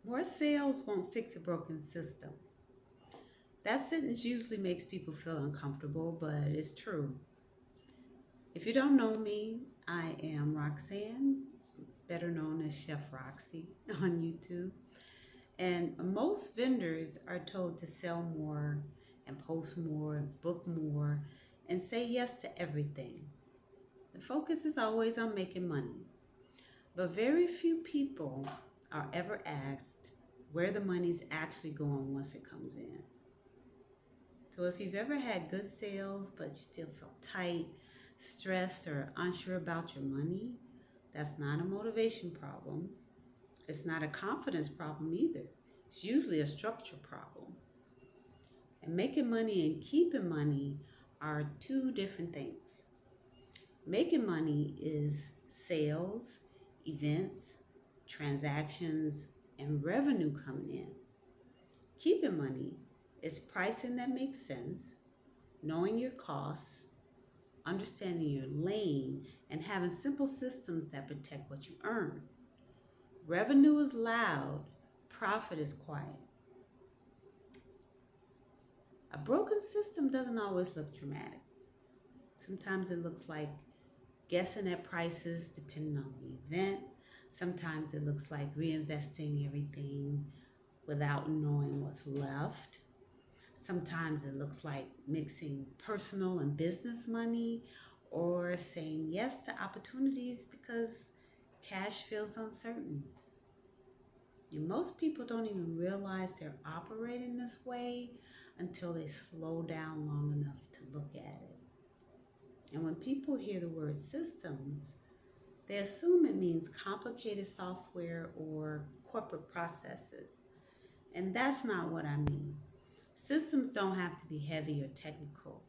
More sales won't fix a broken system. That sentence usually makes people feel uncomfortable, but it's true. If you don't know me, I am Roxanne, better known as Chef Roxy on YouTube. And most vendors are told to sell more and post more, book more, and say yes to everything. The focus is always on making money, but very few people are ever asked where the money's actually going once it comes in. So if you've ever had good sales but you still felt tight, stressed, or unsure about your money, that's not a motivation problem. It's not a confidence problem either. It's usually a structure problem. And making money and keeping money are two different things. Making money is sales, events, transactions, and revenue coming in. Keeping money is pricing that makes sense, knowing your costs, understanding your lane, and having simple systems that protect what you earn. Revenue is loud, profit is quiet. A broken system doesn't always look dramatic. Sometimes it looks like guessing at prices depending on the event. Sometimes it looks like reinvesting everything without knowing what's left. Sometimes it looks like mixing personal and business money or saying yes to opportunities because cash feels uncertain. And most people don't even realize they're operating this way until they slow down long enough to look at it. And when people hear the word systems, they assume it means complicated software or corporate processes. And that's not what I mean. Systems don't have to be heavy or technical.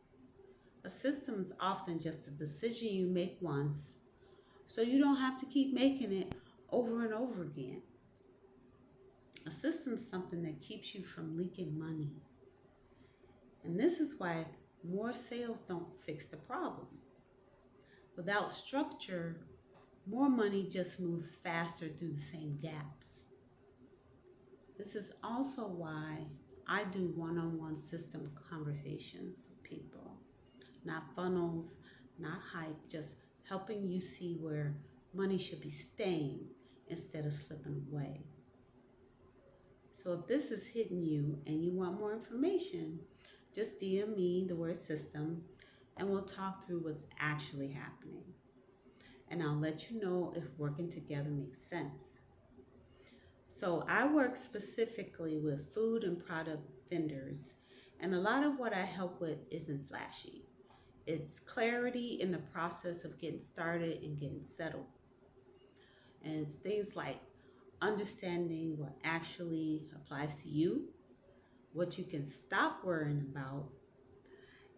A system is often just a decision you make once, so you don't have to keep making it over and over again. A system is something that keeps you from leaking money. And this is why more sales don't fix the problem. Without structure, more money just moves faster through the same gaps. This is also why I do one-on-one system conversations with people. Not funnels, not hype, just helping you see where money should be staying instead of slipping away. So if this is hitting you and you want more information, just DM me the word system and we'll talk through what's actually happening. And I'll let you know if working together makes sense. So I work specifically with food and product vendors, and a lot of what I help with isn't flashy. It's clarity in the process of getting started and getting settled. And it's things like understanding what actually applies to you, what you can stop worrying about,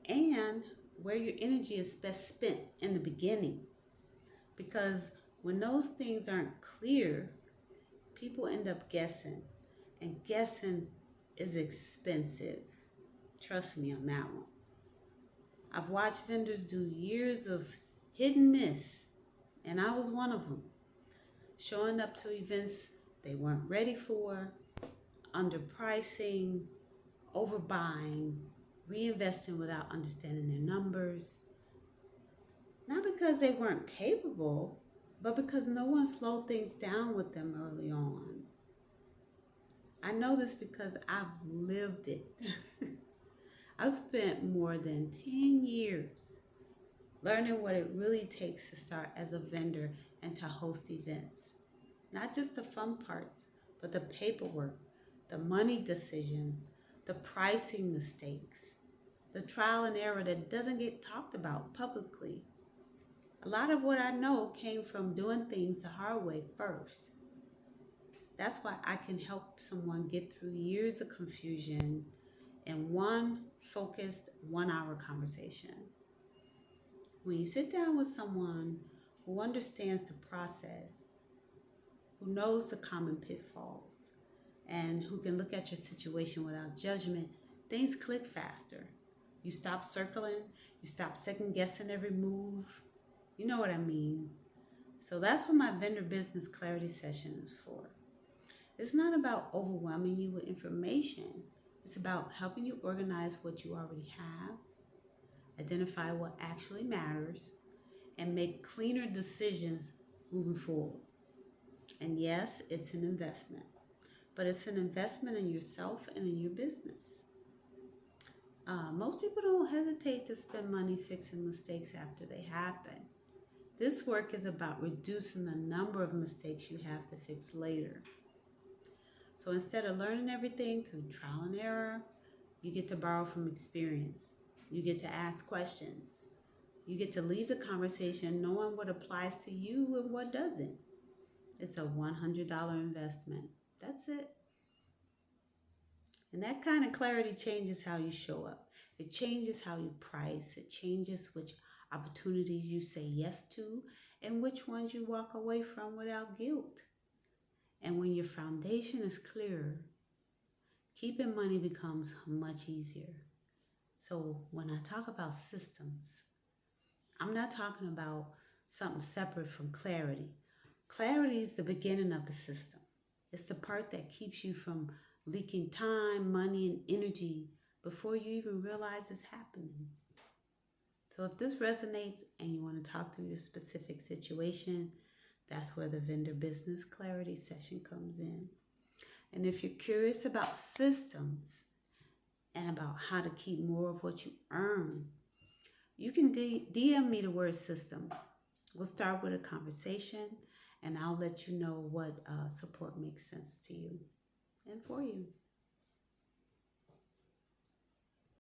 and where your energy is best spent in the beginning. Because when those things aren't clear, people end up guessing, and guessing is expensive. Trust me on that one. I've watched vendors do years of hit and miss, and I was one of them. Showing up to events they weren't ready for, underpricing, overbuying, reinvesting without understanding their numbers. Not because they weren't capable, but because no one slowed things down with them early on. I know this because I've lived it. I've spent more than 10 years learning what it really takes to start as a vendor and to host events. Not just the fun parts, but the paperwork, the money decisions, the pricing mistakes, the trial and error that doesn't get talked about publicly. A lot of what I know came from doing things the hard way first. That's why I can help someone get through years of confusion in one focused 1 hour conversation. When you sit down with someone who understands the process, who knows the common pitfalls, and who can look at your situation without judgment, things click faster. You stop circling, you stop second guessing every move. You know what I mean? So that's what my vendor business clarity session is for. It's not about overwhelming you with information. It's about helping you organize what you already have, identify what actually matters, and make cleaner decisions moving forward. And yes, it's an investment, but it's an investment in yourself and in your business. Most people don't hesitate to spend money fixing mistakes after they happen. This work is about reducing the number of mistakes you have to fix later. So instead of learning everything through trial and error, you get to borrow from experience. You get to ask questions. You get to leave the conversation knowing what applies to you and what doesn't. It's a $100 investment. That's it. And that kind of clarity changes how you show up. It changes how you price. It changes which opportunities you say yes to and which ones you walk away from without guilt. And when your foundation is clear, keeping money becomes much easier. So when I talk about systems, I'm not talking about something separate from clarity. Clarity is the beginning of the system. It's the part that keeps you from leaking time, money, and energy before you even realize it's happening. So if this resonates and you want to talk through your specific situation, that's where the vendor business clarity session comes in. And if you're curious about systems and about how to keep more of what you earn, you can DM me the word system. We'll start with a conversation and I'll let you know what support makes sense to you and for you.